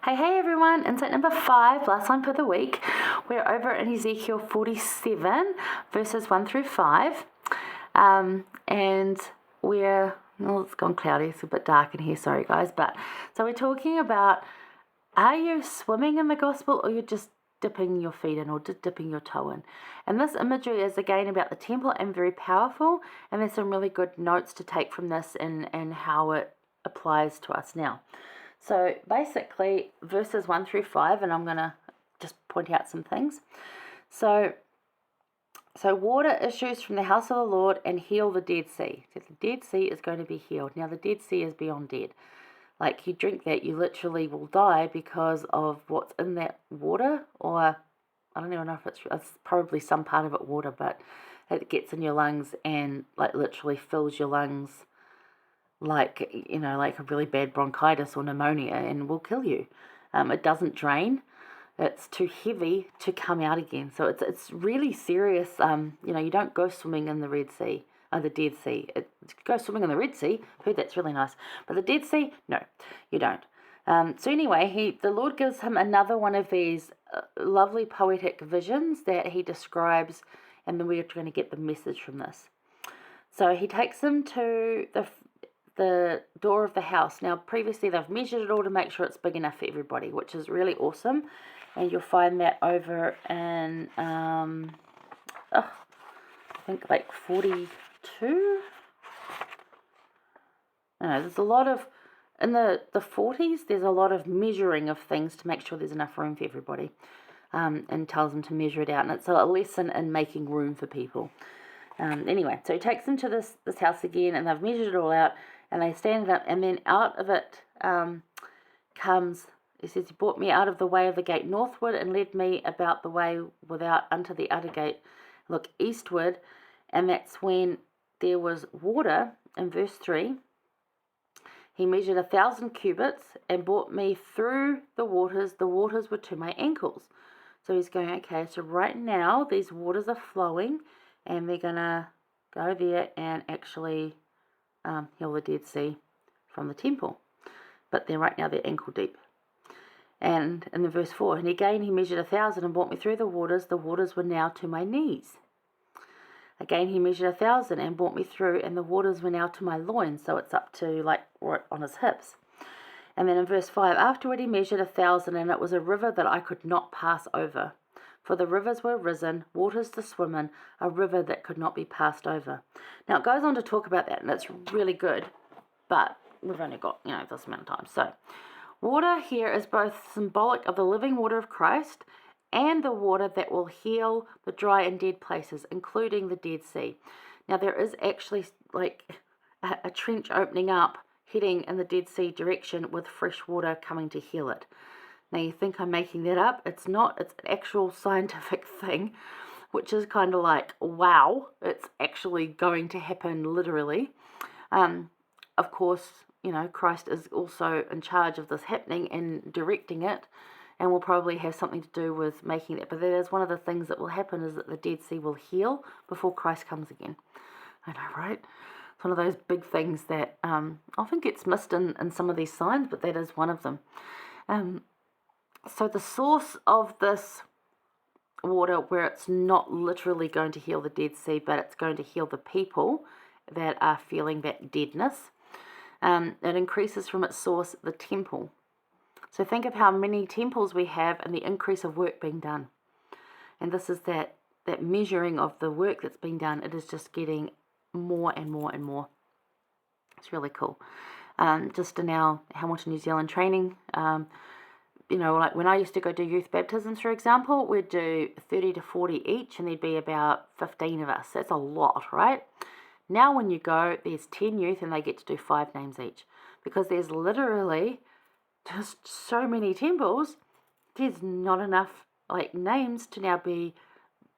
Hey everyone, insight number 5, last one for the week. We're over in Ezekiel 47, verses 1 through 5. And it's gone cloudy, it's a bit dark in here, sorry guys. So we're talking about, are you swimming in the gospel or you're just dipping your feet in or dipping your toe in? And this imagery is again about the temple and very powerful. And there's some really good notes to take from this and how it applies to us now. So basically, verses 1 through 5, and I'm going to just point out some things. So water issues from the house of the Lord and heal the Dead Sea. So the Dead Sea is going to be healed. Now, the Dead Sea is beyond dead. Like, you drink that, you literally will die because of what's in that water, or I don't even know if it's probably some part of it water, but it gets in your lungs and, like, literally fills your lungs like a really bad bronchitis or pneumonia and will kill you. It doesn't drain. It's too heavy to come out again. So it's really serious. You don't go swimming in the Red Sea, the Dead Sea. Go swimming in the Red Sea. Heard that's really nice. But the Dead Sea, no, you don't. So anyway, the Lord gives him another one of these lovely poetic visions that he describes, and then we're going to get the message from this. So he takes him to the door of the house. Now, previously they've measured it all to make sure it's big enough for everybody, which is really awesome. And you'll find that over in, I think like 42. No, there's a lot of, in the 40s, there's a lot of measuring of things to make sure there's enough room for everybody. And tells them to measure it out. And it's a lesson in making room for people. Anyway, so he takes them to this house again, and they've measured it all out. And they stand it up, and then out of it comes, he says, he brought me out of the way of the gate northward and led me about the way without unto the other gate, look eastward. And that's when there was water, in verse 3. He measured 1,000 cubits and brought me through the waters. The waters were to my ankles. So he's going, okay, so right now these waters are flowing, and they're going to go there and actually heal the Dead Sea from the temple. But then right now they're ankle deep. And in the verse 4, and again he measured 1,000 and brought me through the waters. The waters were now to my knees. Again he measured 1,000 and brought me through, and the waters were now to my loins. So it's up to like right on his hips. And then in verse 5, afterward he measured 1,000, and it was a river that I could not pass over. For the rivers were risen, waters to swim in, a river that could not be passed over. Now it goes on to talk about that, and it's really good, but we've only got, this amount of time. So water here is both symbolic of the living water of Christ and the water that will heal the dry and dead places, including the Dead Sea. Now there is actually like a trench opening up, heading in the Dead Sea direction with fresh water coming to heal it. Now you think I'm making that up. It's not. It's an actual scientific thing, which is kind of like, wow, it's actually going to happen literally. Of course, Christ is also in charge of this happening and directing it, and will probably have something to do with making that. But that is one of the things that will happen, is that the Dead Sea will heal before Christ comes again. I know, right? It's one of those big things that often gets missed in some of these signs, but that is one of them. So the source of this water, where it's not literally going to heal the Dead Sea, but it's going to heal the people that are feeling that deadness, it increases from its source, the temple. So think of how many temples we have and the increase of work being done. And this is that measuring of the work that's being done. It is just getting more and more and more. It's really cool. Just in our Hamilton, New Zealand training, like when I used to go do youth baptisms, for example, we'd do 30 to 40 each, and there'd be about 15 of us. That's a lot, right? Now when you go, there's 10 youth, and they get to do 5 names each, because there's literally just so many temples. There's not enough names to now be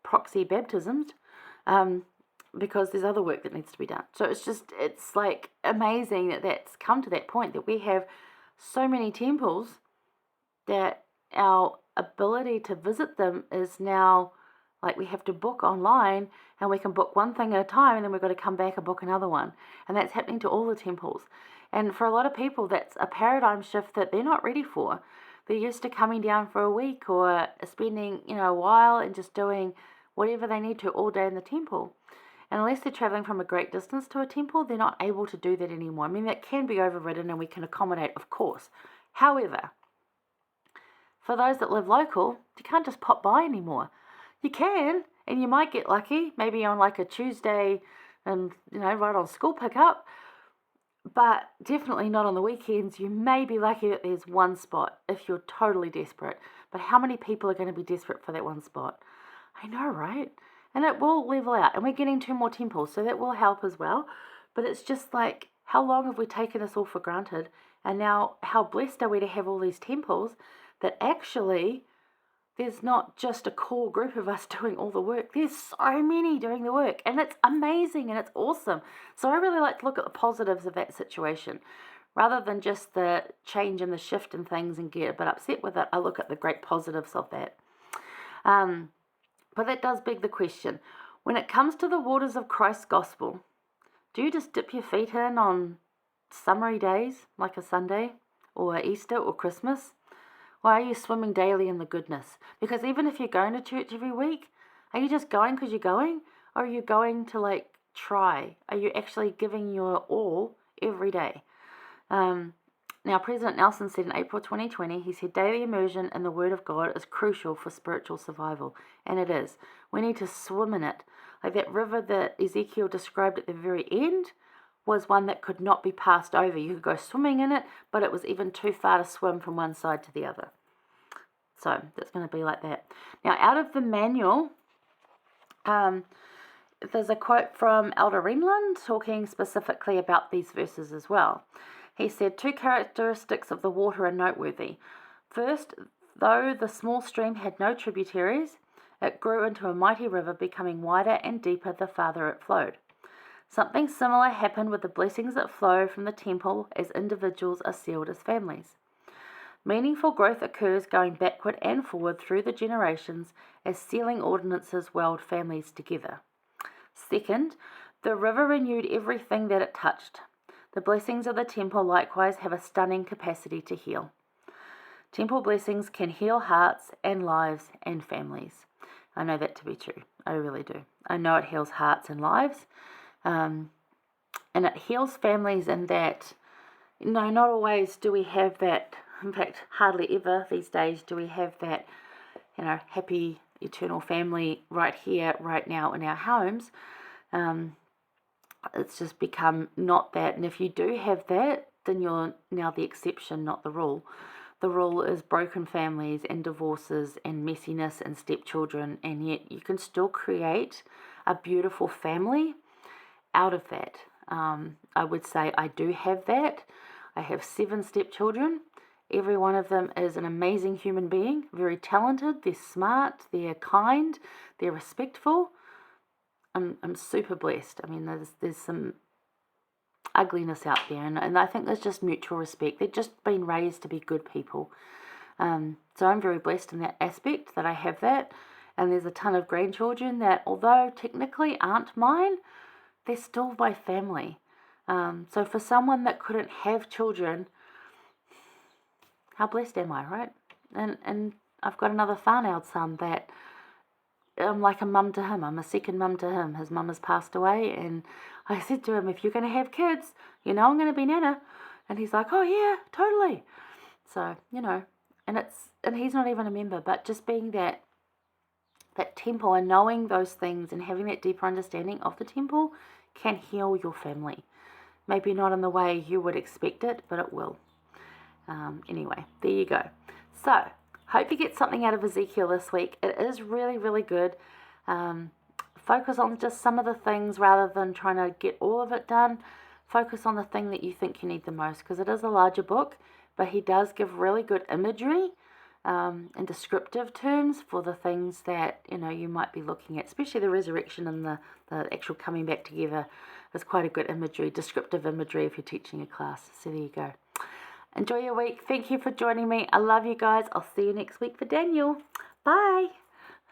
proxy baptisms, because there's other work that needs to be done. So it's like amazing that that's come to that point, that we have so many temples that our ability to visit them is now like we have to book online, and we can book one thing at a time, and then we've got to come back and book another one. And that's happening to all the temples. And for a lot of people, that's a paradigm shift that they're not ready for. They're used to coming down for a week or spending, a while and just doing whatever they need to all day in the temple. And unless they're traveling from a great distance to a temple, they're not able to do that anymore. I mean, that can be overridden and we can accommodate, of course. However, for those that live local, you can't just pop by anymore. You can, and you might get lucky, maybe on like a Tuesday and, right on school pickup, but definitely not on the weekends. You may be lucky that there's one spot if you're totally desperate. But how many people are going to be desperate for that one spot? I know, right? And it will level out. And we're getting 2 more temples, so that will help as well. But it's just like, how long have we taken this all for granted? And now, how blessed are we to have all these temples that actually there's not just a core group of us doing all the work. There's so many doing the work. And it's amazing and it's awesome. So I really like to look at the positives of that situation. Rather than just the change and the shift and things and get a bit upset with it, I look at the great positives of that. But that does beg the question, when it comes to the waters of Christ's gospel, do you just dip your feet in on summery days, like a Sunday, or Easter, or Christmas? Or are you swimming daily in the goodness? Because even if you're going to church every week, are you just going because you're going? Or are you going to try? Are you actually giving your all every day? Now, President Nelson said in April 2020, he said, daily immersion in the Word of God is crucial for spiritual survival. And it is. We need to swim in it. Like that river that Ezekiel described at the very end was one that could not be passed over. You could go swimming in it, but it was even too far to swim from one side to the other. So that's going to be like that. Now, out of the manual, there's a quote from Elder Ringland talking specifically about these verses as well. He said, 2 characteristics of the water are noteworthy. First, though the small stream had no tributaries, it grew into a mighty river, becoming wider and deeper the farther it flowed. Something similar happened with the blessings that flow from the temple as individuals are sealed as families. Meaningful growth occurs going backward and forward through the generations as sealing ordinances weld families together. Second, the river renewed everything that it touched. The blessings of the temple likewise have a stunning capacity to heal. Temple blessings can heal hearts and lives and families. I know that to be true. I really do. I know it heals hearts and lives. And it heals families in that, not always do we have that, in fact, hardly ever these days do we have that, happy eternal family right here, right now in our homes. It's just become not that. And if you do have that, then you're now the exception, not the rule. The rule is broken families and divorces and messiness and stepchildren, and yet you can still create a beautiful family out of that. I would say I do have that. I have 7 stepchildren. Every one of them is an amazing human being, very talented, they're smart, they're kind, they're respectful. I'm super blessed. I mean, there's some ugliness out there, and I think there's just mutual respect. They've just been raised to be good people. So I'm very blessed in that aspect that I have that. And there's a ton of grandchildren that, although technically aren't mine, they're still my family. So for someone that couldn't have children, how blessed am I, right? And I've got another whānau son that I'm like a mum to him. I'm a second mum to him. His mum has passed away, and I said to him, if you're going to have kids, I'm going to be Nana. And he's like, oh yeah, totally. So, and he's not even a member, but just being that temple and knowing those things and having that deeper understanding of the temple can heal your family. Maybe not in the way you would expect it, but it will. Anyway, there you go. So, hope you get something out of Ezekiel this week. It is really, really good. Focus on just some of the things rather than trying to get all of it done. Focus on the thing that you think you need the most, because it is a larger book, but he does give really good imagery and descriptive terms for the things that you might be looking at, especially the resurrection and the actual coming back together is quite a good imagery, descriptive imagery if you're teaching a class. So there you go. Enjoy your week. Thank you for joining me. I love you guys. I'll see you next week for Daniel. Bye.